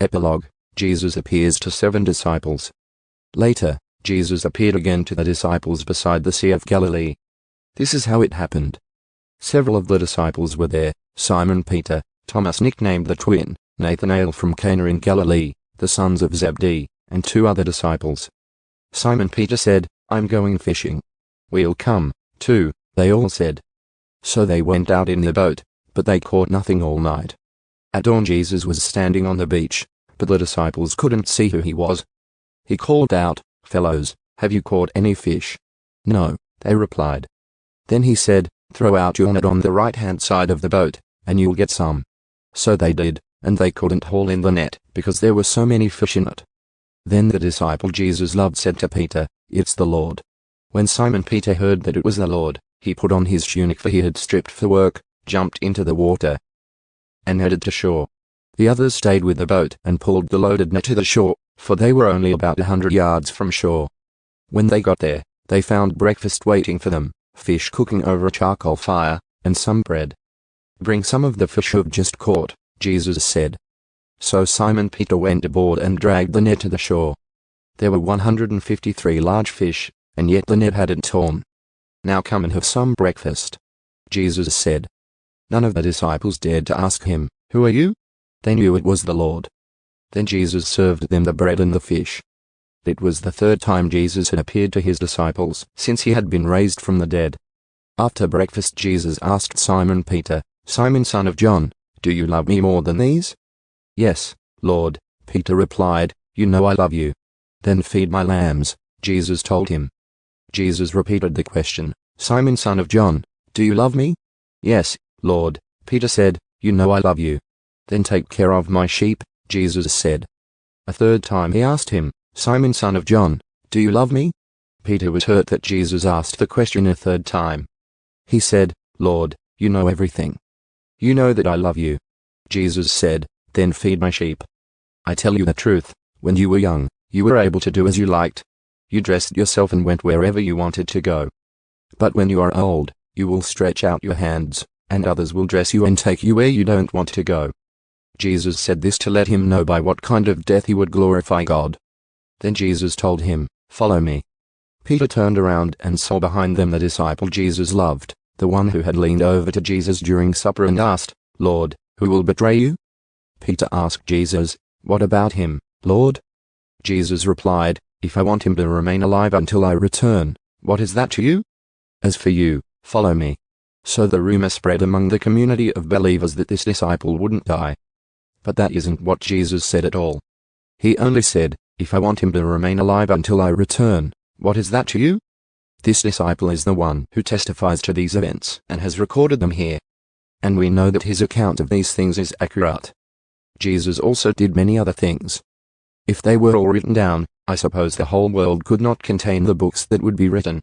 Epilogue. Jesus appears to 7 disciples. Later, Jesus appeared again to the disciples beside the Sea of Galilee. This is how it happened. Several of the disciples were there: Simon Peter, Thomas nicknamed the Twin, Nathanael from Cana in Galilee, the sons of Zebedee, and 2 other disciples. Simon Peter said, "I'm going fishing." "We'll come, too," they all said. So they went out in the boat, but they caught nothing all night. At dawn Jesus was standing on the beach, but the disciples couldn't see who he was. He called out, "Fellows, have you caught any fish?" "No," they replied. Then he said, "Throw out your net on the right-hand side of the boat, and you'll get some." So they did, and they couldn't haul in the net, because there were so many fish in it. Then the disciple Jesus loved said to Peter, "It's the Lord." When Simon Peter heard that it was the Lord, he put on his tunic, for he had stripped for work, jumped into the water, and headed to shore. The others stayed with the boat and pulled the loaded net to the shore, for they were only about 100 yards from shore. When they got there, they found breakfast waiting for them, fish cooking over a charcoal fire, and some bread. "Bring some of the fish you've just caught," Jesus said. So Simon Peter went aboard and dragged the net to the shore. There were 153 large fish, and yet the net hadn't torn. "Now come and have some breakfast," Jesus said. None of the disciples dared to ask him, "Who are you?" They knew it was the Lord. Then Jesus served them the bread and the fish. It was the 3rd time Jesus had appeared to his disciples since he had been raised from the dead. After breakfast Jesus asked Simon Peter, "Simon, son of John, do you love me more than these?" "Yes, Lord," Peter replied, "you know I love you." "Then feed my lambs," Jesus told him. Jesus repeated the question, "Simon, son of John, do you love me?" "Yes, Lord," Peter said, "you know I love you." "Then take care of my sheep," Jesus said. A 3rd time he asked him, "Simon, son of John, do you love me?" Peter was hurt that Jesus asked the question a 3rd time. He said, "Lord, you know everything. You know that I love you." Jesus said, "Then feed my sheep. I tell you the truth, when you were young, you were able to do as you liked. You dressed yourself and went wherever you wanted to go. But when you are old, you will stretch out your hands, and others will dress you and take you where you don't want to go." Jesus said this to let him know by what kind of death he would glorify God. Then Jesus told him, "Follow me." Peter turned around and saw behind them the disciple Jesus loved, the one who had leaned over to Jesus during supper and asked, "Lord, who will betray you?" Peter asked Jesus, "What about him, Lord?" Jesus replied, "If I want him to remain alive until I return, what is that to you? As for you, follow me." So the rumor spread among the community of believers that this disciple wouldn't die. But that isn't what Jesus said at all. He only said, "If I want him to remain alive until I return, what is that to you?" This disciple is the one who testifies to these events and has recorded them here. And we know that his account of these things is accurate. Jesus also did many other things. If they were all written down, I suppose the whole world could not contain the books that would be written.